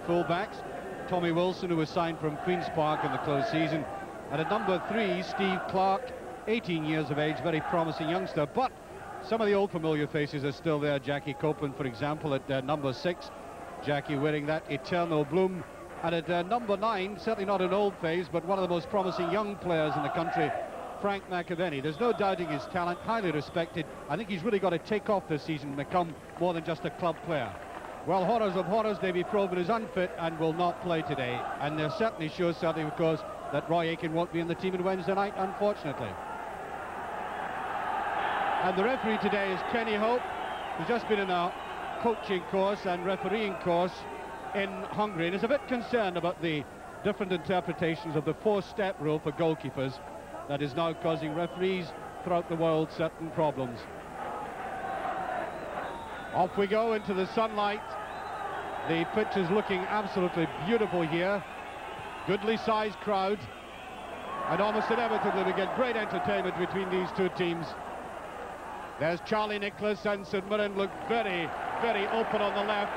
full-backs. Tommy Wilson, who was signed from Queen's Park in the close season. And at number 3, Steve Clark, 18 years of age, very promising youngster. But some of the old familiar faces are still there. Jackie Copeland, for example, at number 6. Jackie wearing that eternal bloom. And at number 9, certainly not an old phase, but one of the most promising young players in the country, Frank McAvenny. There's no doubting his talent, highly respected. I think he's really got to take off this season and become more than just a club player. Well, horrors of horrors, Davy Probert is unfit and will not play today. And there certainly shows something, of course, that Roy Aitken won't be in the team on Wednesday night, unfortunately. And the referee today is Kenny Hope, who's just been in a coaching course and refereeing course in Hungary, and is a bit concerned about the different interpretations of the 4-step rule for goalkeepers that is now causing referees throughout the world certain problems. Off we go into the sunlight. The pitch is looking absolutely beautiful here. Goodly sized crowd, and almost inevitably we get great entertainment between these two teams. There's Charlie Nicholas, and St Mirren look very, very open on the left.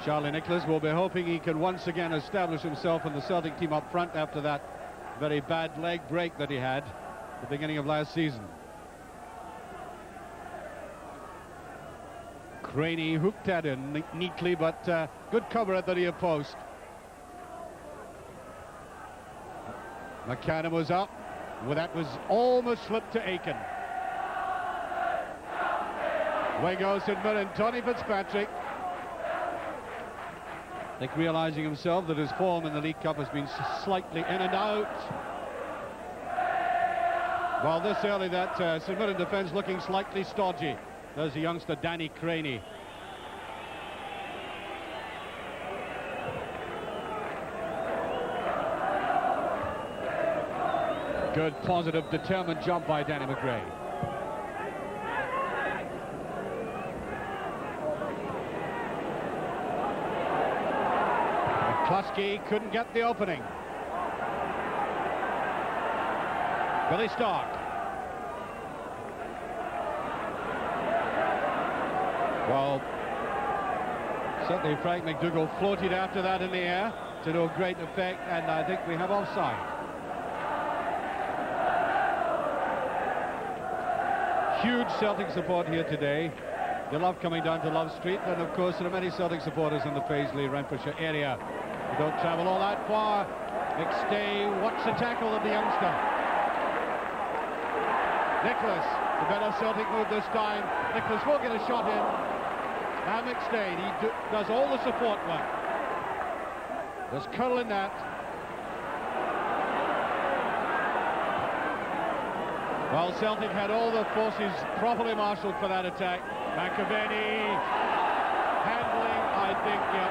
Charlie Nicholas will be hoping he can once again establish himself in the Celtic team up front after that very bad leg break that he had at the beginning of last season. Craney hooked that in neatly, but good cover at the near post. McCann was up. Well, that was almost slipped to Aiken. Away goes St Mirren. Tony Fitzpatrick, I think realizing himself that his form in the League Cup has been slightly in and out. Well, this early that St Mirren defence looking slightly stodgy. There's the youngster Danny Craney. Good, positive, determined jump by Danny McGray. McCluskey couldn't get the opening. Billy Stark. Well, certainly Frank McDougall floated after that in the air to no great effect, and I think we have offside. Huge Celtic support here today. They love coming down to Love Street, and of course there are many Celtic supporters in the Paisley, Renfrewshire area. You don't travel all that far. McStay, what's the tackle of the youngster? Nicholas, the better Celtic move this time. Nicholas will get a shot in. Now McStay, he does all the support work. There's curl in that. Well, Celtic had all the forces properly marshalled for that attack. McAvenny handling, I think, yeah.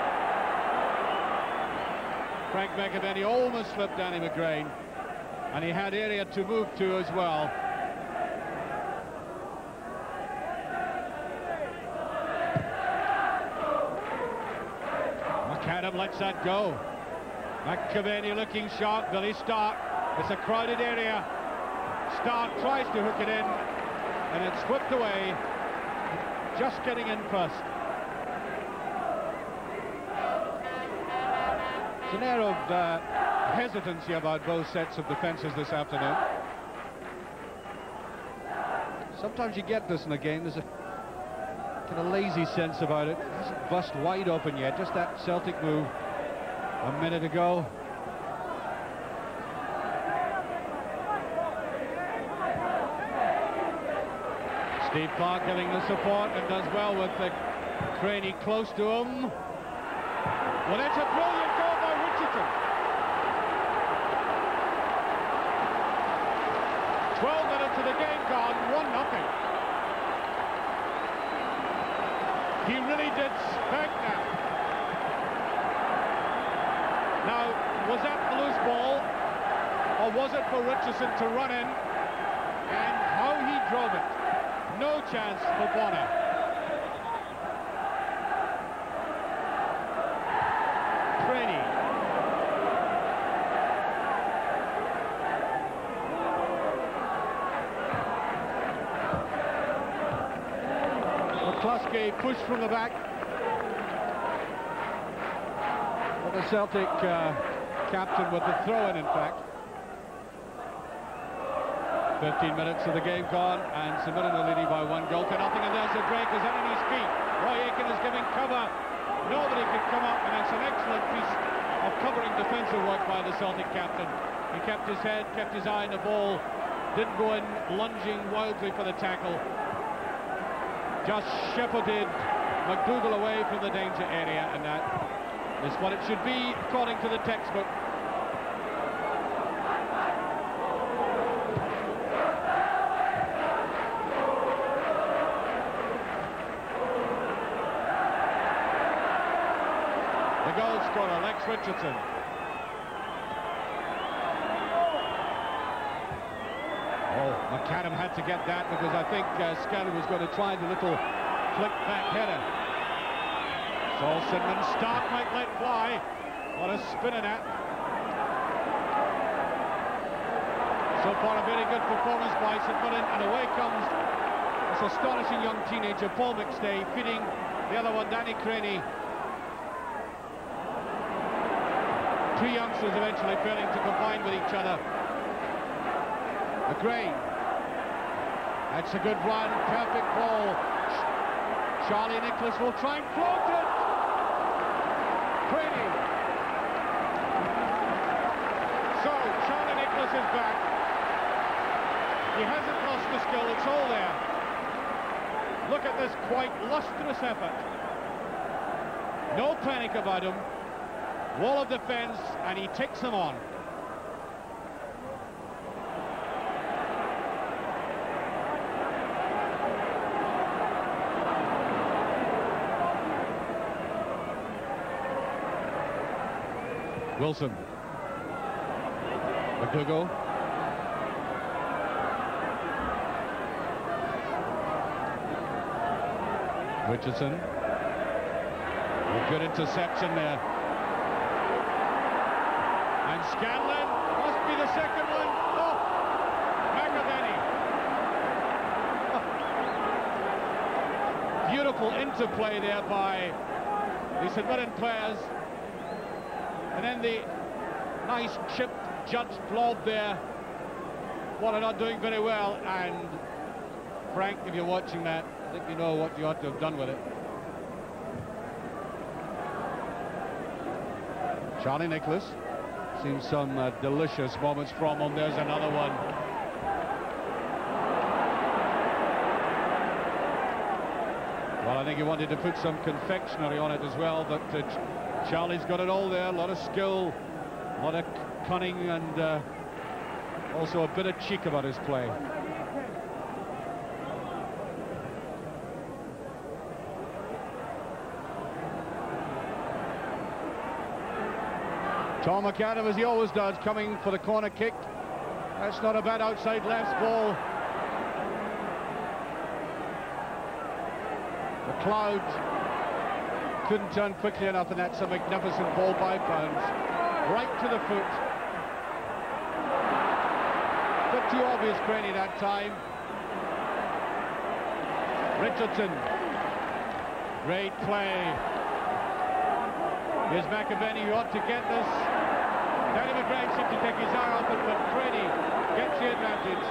Frank McAvenny almost slipped Danny McGrain, and he had area to move to as well. McAdam lets that go. McAvenny looking sharp. Billy Stark. It's a crowded area. Stark tries to hook it in, and it's whipped away, just getting in first. It's an air of hesitancy about both sets of defences this afternoon. Sometimes you get this in a game, there's a kind of lazy sense about it. It hasn't bust wide open yet, just that Celtic move a minute ago. Steve Clark giving the support and does well with the Craney close to him. Well, that's a brilliant goal by Richardson. 12 minutes of the game gone, 1-0. He really did spank that. Now, was that the loose ball, or was it for Richardson to run in? And how he drove it. No chance for Bonner. Craney. McCluskey pushed from the back. But the Celtic captain with the throw-in, in fact. 15 minutes of the game gone, and St Mirren are leading by 1 goal to nothing, and there's a break. Is that on his feet? Roy Aitken is giving cover. Nobody could come up, and it's an excellent piece of covering defensive work by the Celtic captain. He kept his head, kept his eye on the ball, didn't go in lunging wildly for the tackle. Just shepherded McDougall away from the danger area, and that is what it should be according to the textbook. The goal scorer, Lex Richardson. Oh, McAdam had to get that because I think Scanlon was going to try the little flick back header. Saul Sidman, Stark might let fly. What a spinning at. So far a very good performance by St Mirren, and away comes this astonishing young teenager, Paul McStay, feeding the other one, Danny Craney. Two youngsters eventually failing to combine with each other. McGrain. That's a good run, perfect ball. Charlie Nicholas will try and float it. Craney. So, Charlie Nicholas is back. He hasn't lost the skill, it's all there. Look at this quite lustrous effort. No panic about him. Wall of defence, and he takes them on. Wilson. McDougall. Richardson. A good interception there. And Scanlon must be the second one. Oh, McAvenny. Beautiful interplay there by the St Mirren players. And then the nice chipped, judged lob there. Well, they're not doing very well. And Frank, if you're watching that, I think you know what you ought to have done with it. Charlie Nicholas. Seen some delicious moments from him. There's another one. Well, I think he wanted to put some confectionery on it as well, but Charlie's got it all there. A lot of skill, a lot of cunning, and also a bit of cheek about his play. Tom McAdam, as he always does, coming for the corner kick. That's not a bad outside left ball. The cloud couldn't turn quickly enough, and that's a magnificent ball by Pounds. Right to the foot. Bit too obvious, Craney, that time. Richardson. Great play. Here's McAvenny, who ought to get this. Danny McGrain seemed to take his eye off it, but Craney gets the advantage.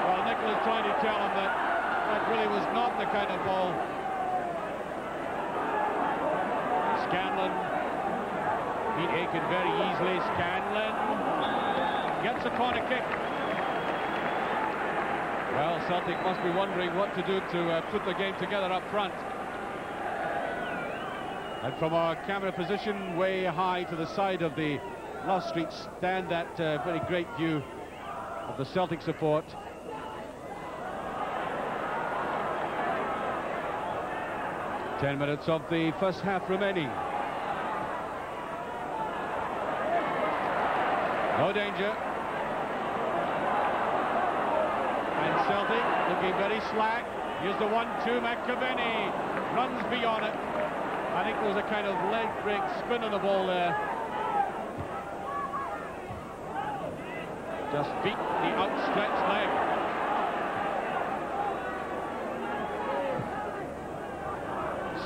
Well, Nicholas trying to tell him that that really was not the kind of ball. Scanlon beat Aitken very easily. Scanlon gets a corner kick. Well, Celtic must be wondering what to do to put the game together up front. And from our camera position way high to the side of the Lost Street stand, that very great view of the Celtic support. Ten minutes of the first half remaining. No danger. And Celtic looking very slack. Here's the 1-2. McAvenny runs beyond it. I think there was a kind of leg break spin on the ball there. Just beat the outstretched leg.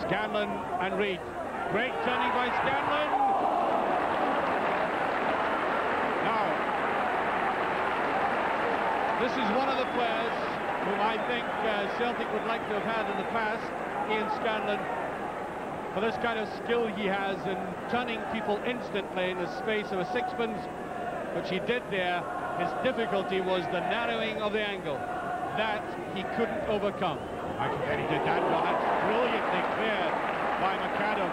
Scanlon and Reid. Great turning by Scanlon. Now, this is one of the players whom I think Celtic would like to have had in the past, Ian Scanlon, for this kind of skill he has in turning people instantly in the space of a sixpence, which he did there. His difficulty was the narrowing of the angle. That he couldn't overcome. I can bet he did that well. That's brilliantly cleared by McAdam.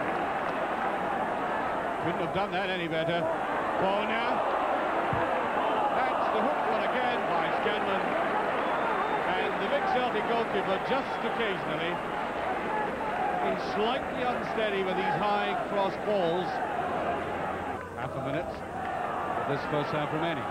Couldn't have done that any better. Ball now. That's the hook one again by Scanlon. And the big Celtic goalkeeper just occasionally being slightly unsteady with these high cross balls. Half a minute of this first half remaining.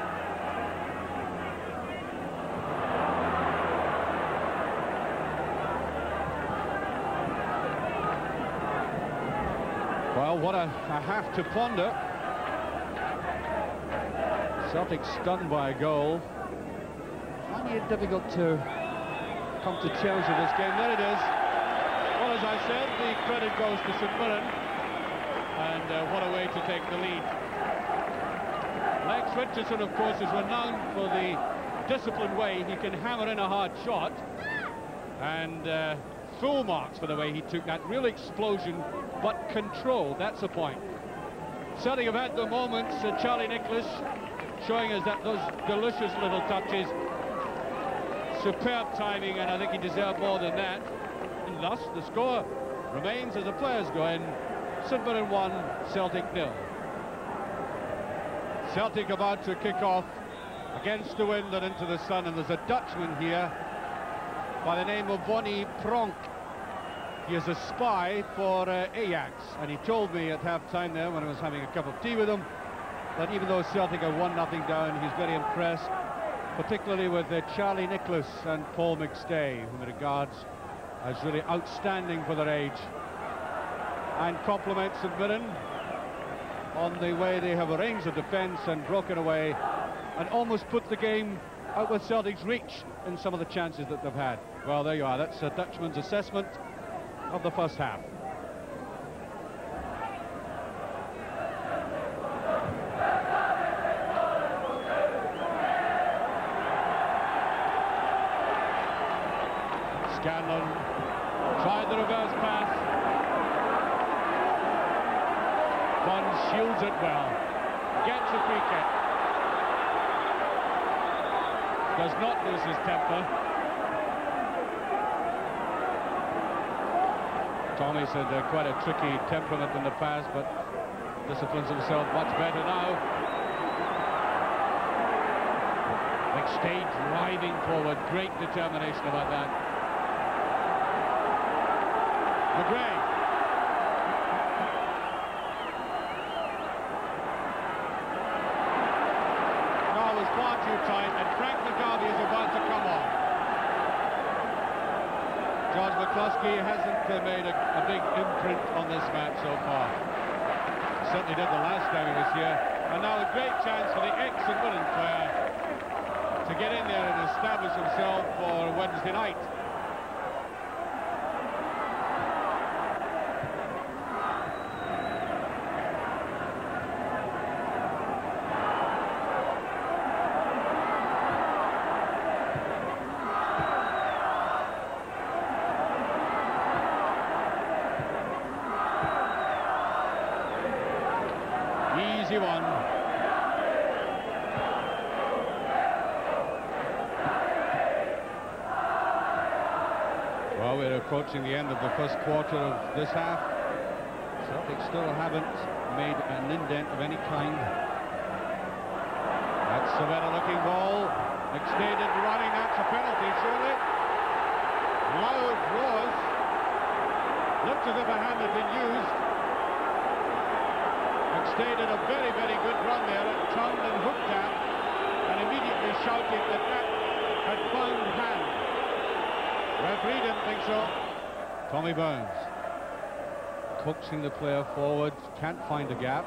Well, what a half to ponder. Celtic stunned by a goal. Finding it difficult to come to terms with this game. There it is. Well, as I said, the credit goes to St Mirren. And what a way to take the lead. Lex Richardson, of course, is renowned for the disciplined way he can hammer in a hard shot. And full marks for the way he took that real explosion, but control. That's the point. Celtic have had the moments. Charlie Nicholas showing us that those delicious little touches. Superb timing, and I think he deserved more than that. And thus, the score remains as the players go in. St Mirren 1, Celtic 0. Celtic about to kick off against the wind and into the sun, and there's a Dutchman here by the name of Vonnie Pronk. He is a spy for Ajax, and he told me at half-time there when I was having a cup of tea with him that even though Celtic are 1-0 down, he's very impressed, particularly with Charlie Nicholas and Paul McStay, whom he regards as really outstanding for their age, and compliments St Mirren on the way they have arranged the defence and broken away and almost put the game out with Celtic's reach in some of the chances that they've had. Well, there you are. That's a Dutchman's assessment of the first half. Scanlon tried the reverse pass. Bond shields it well. Gets a free kick. Does not lose his temper. Tommy's had quite a tricky temperament in the past, but disciplines himself much better now. McStay driving forward, great determination about that. McGray. No, it was far too tight, and Frank McGarvey is about to come on. George McCluskey hasn't made a big imprint on this match so far. Certainly did the last time he was here. And now a great chance for the ex-St Mirren player to get in there and establish himself for Wednesday night. Easy one. Well, we're approaching the end of the first quarter of this half. Celtic still haven't made an indent of any kind. That's a better looking ball. Extended running, that's a penalty, surely. Loud roars. Looked as if a hand had been used. McStay did a very, very good run there. It turned and hooked at, and immediately shouted that that had found hand. Referee didn't think so. Tommy Burns coaxing the player forward, can't find a gap.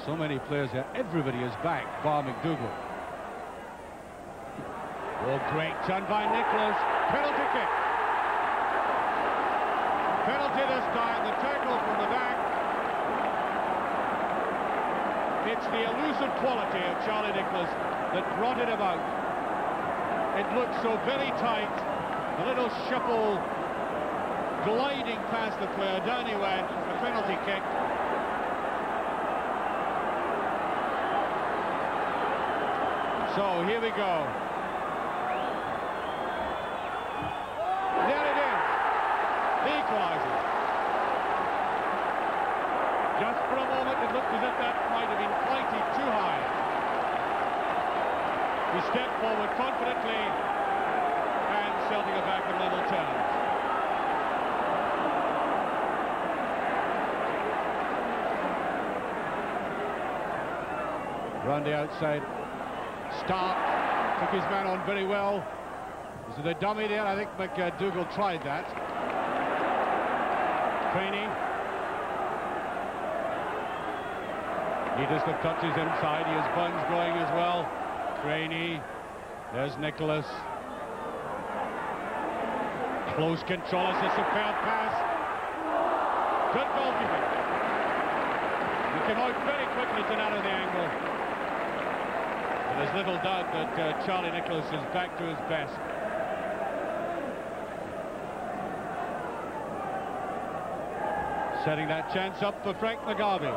So many players there. Everybody is back, bar McDougall. Oh, great turn by Nicholas. Penalty kick. Penalty this time, the tackle from the back. It's the elusive quality of Charlie Nicholas that brought it about. It looked so very tight, a little shuffle gliding past the player, down he went, a penalty kick. So here we go. There it is, the equaliser. Just for a moment it looked as if that might have been flighted too high. He stepped forward confidently, and Celtic are back in level terms. Round the outside, Stark took his man on very well. Is it a dummy there? I think McDougall tried that. Craney. He just touches inside. He has Buns going as well. Craney. There's Nicholas. Close control. It's a superb pass. Good goalkeeping. He came out very quickly to narrow the angle. And there's little doubt that Charlie Nicholas is back to his best. Setting that chance up for Frank McGarvey.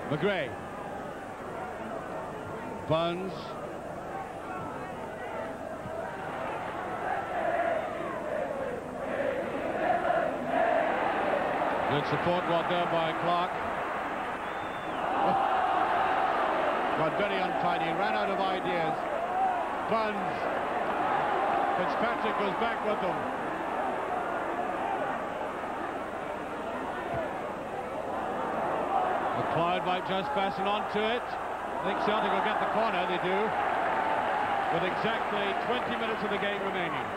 McGray. Buns. Good support work there by Clark. Got very untidy, ran out of ideas. Buns. Fitzpatrick goes back with them. McLeod might just fasten onto it. I think Celtic will get the corner, they do. With exactly 20 minutes of the game remaining.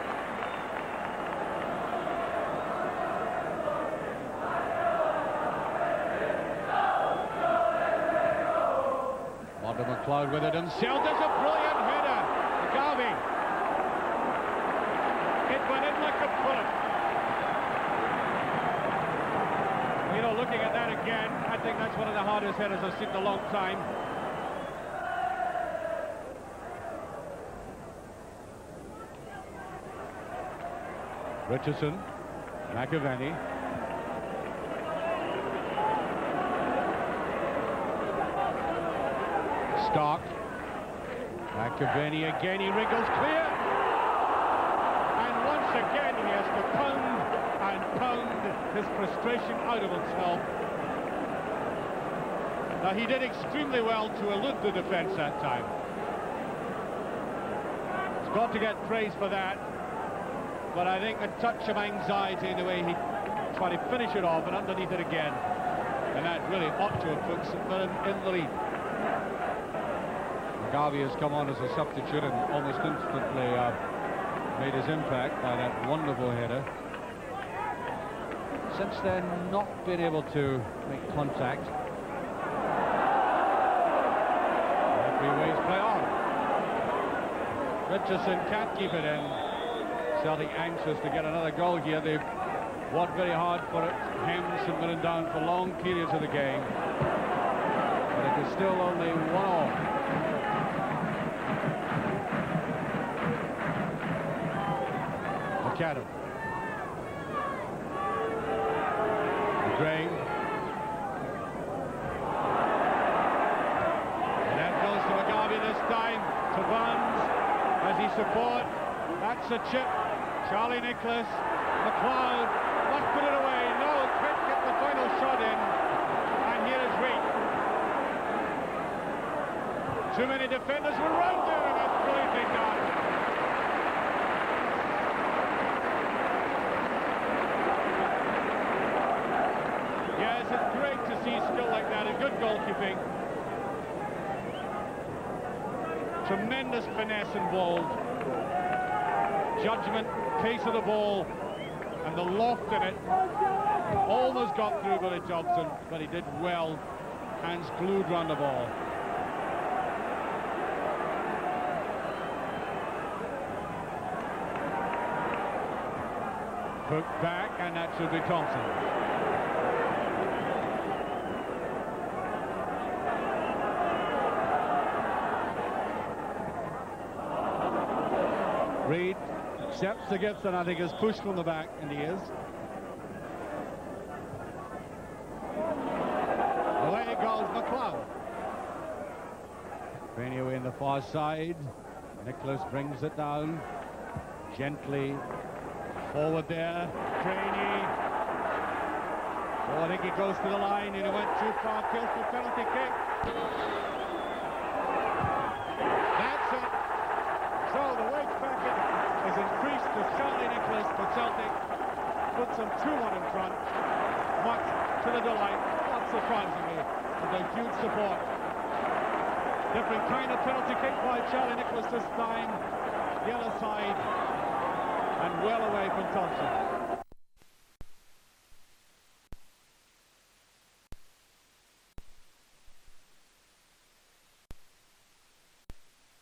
McLeod with it himself. There's a brilliant header. McGarvey. It went in like a bullet. You know, looking at that again, I think that's one of the hardest headers I've seen in a long time. Richardson. McAvenny. Stark. McAvenny again, he wriggles clear. And once again he has to pound his frustration out of himself. Now he did extremely well to elude the defence that time. He's got to get praise for that. But I think a touch of anxiety in the way he tried to finish it off and underneath it again. And that really ought to have put St Mirren in the lead. Garvey has come on as a substitute and almost instantly made his impact by that wonderful header. Since then, not been able to make contact. Referee waves play on. Richardson can't keep it in. Celtic anxious to get another goal here. They've worked very hard for it. Hemmed St Mirren down for long periods of the game. But it is still only 1-1. McAdam. McGray. And that goes to McGarvey this time. To Buns. As he support. That's a chip. Charlie Nicholas. McLeod. Must put it away. No, can't get the final shot in. And here is Reid. Too many defenders were right there, and that's brilliantly done. Yes, it's great to see skill like that and good goalkeeping. Tremendous finesse involved. Judgment, pace of the ball, and the loft in it. Almost got through Billy Jobson, but he did well. Hands glued round the ball. Hooked back, and that should be Thompson. Reid accepts the gift, and I think is pushed from the back, and he is. Away goes McLeod. Anyway, in the far side. Nicholas brings it down gently. Forward there. Craney. Oh, I think he goes to the line, and he went too far. Kills the penalty kick. That's it. So the wage packet is increased to Charlie Nicholas for Celtic. Puts them 2-1 in front. Much to the delight, not surprisingly, of the huge support. Different kind of penalty kick by Charlie Nicholas this time. The other side, and well away from Thompson.